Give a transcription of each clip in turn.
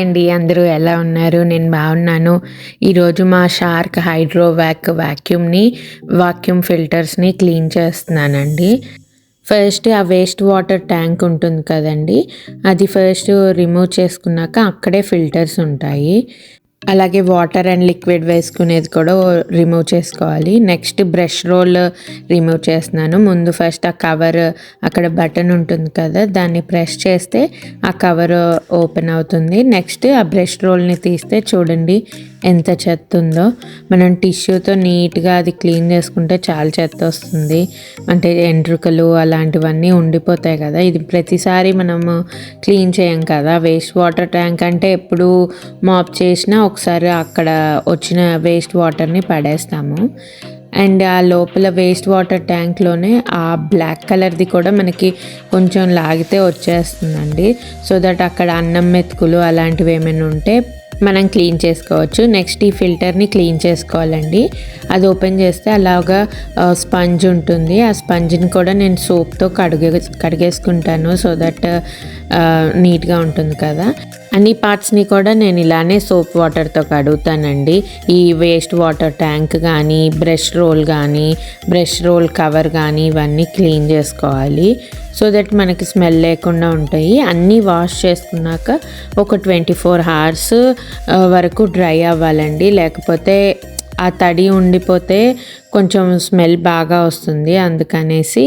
అండి, అందరూ ఎలా ఉన్నారు? నేను బాగున్నాను. ఈరోజు మా షార్క్ హైడ్రోవాక్ వాక్యూమ్ ఫిల్టర్స్ని క్లీన్ చేస్తున్నానండి. ఫస్ట్ ఆ వేస్ట్ వాటర్ ట్యాంక్ ఉంటుంది కదండి, అది ఫస్ట్ రిమూవ్ చేసుకున్నాక అక్కడే ఫిల్టర్స్ ఉంటాయి. అలాగే వాటర్ అండ్ లిక్విడ్ వేసుకునేది కూడా రిమూవ్ చేసుకోవాలి. నెక్స్ట్ బ్రష్ రోల్ రిమూవ్ చేస్తున్నాను. ముందు ఫస్ట్ ఆ కవర్, అక్కడ బటన్ ఉంటుంది కదా, దాన్ని ప్రెస్ చేస్తే ఆ కవర్ ఓపెన్ అవుతుంది. నెక్స్ట్ ఆ బ్రష్ రోల్ని తీస్తే చూడండి ఎంత చెత్త ఉందో. మనం టిష్యూతో నీట్గా అది క్లీన్ చేసుకుంటే చాలా చెత్త వస్తుంది. అంటే ఎంట్రుకలు అలాంటివన్నీ ఉండిపోతాయి కదా. ఇది ప్రతిసారి మనము క్లీన్ చేయం కదా. వేస్ట్ వాటర్ ట్యాంక్ అంటే ఎప్పుడు మాప్ చేసినా ఒకసారి అక్కడ వచ్చిన వేస్ట్ వాటర్ని పడేస్తాము. అండ్ ఆ లోపల వేస్ట్ వాటర్ ట్యాంక్లోనే ఆ బ్లాక్ కలర్ది కూడా మనకి కొంచెం లాగితే వచ్చేస్తుందండి. సో దట్ అక్కడ అన్నం మెతుకులు అలాంటివి ఏమైనా ఉంటే మనం క్లీన్ చేసుకోవచ్చు. నెక్స్ట్ ఈ ఫిల్టర్ని క్లీన్ చేసుకోవాలండి. అది ఓపెన్ చేస్తే అలాగా స్పంజ్ ఉంటుంది. ఆ స్పంజ్ని కూడా నేను సోప్తో కడిగేసుకుంటాను. సో దట్ నీట్గా ఉంటుంది కదా. అన్ని పార్ట్స్ని కూడా నేను ఇలానే సోప్ వాటర్తో కడుగుతానండి. ఈ వేస్ట్ వాటర్ ట్యాంక్ కానీ, బ్రష్ రోల్ కవర్ కానీ ఇవన్నీ క్లీన్ చేసుకోవాలి. సో దట్ మనకి స్మెల్ లేకుండా ఉంటాయి. అన్నీ వాష్ చేసుకున్నాక ఒక 24 hours వరకు డ్రై అవ్వాలండి. లేకపోతే ఆ తడి ఉండిపోతే కొంచెం స్మెల్ బాగా వస్తుంది. అందుకనేసి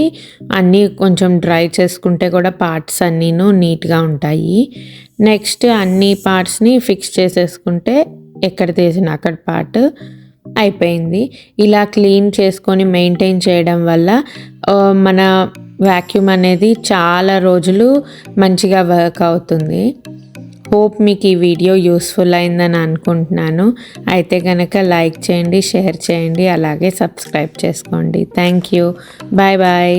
అన్నీ కొంచెం డ్రై చేసుకుంటే కూడా పార్ట్స్ అన్నీను నీట్గా ఉంటాయి. నెక్స్ట్ అన్ని పార్ట్స్ని ఫిక్స్ చేసేసుకుంటే ఎక్కడ తీసిన అక్కడ పార్ట్ అయిపోయింది. ఇలా క్లీన్ చేసుకొని మెయింటైన్ చేయడం వల్ల మన వాక్యూమ్ అనేది చాలా రోజులు మంచిగా వర్క్ అవుతుంది. హోప్ మీకు ఈ వీడియో యూస్ఫుల్ అయిందని అనుకుంటున్నాను. అయితే కనుక లైక్ చేయండి, షేర్ చేయండి, అలాగే సబ్స్క్రైబ్ చేసుకోండి. Thank you. Bye bye.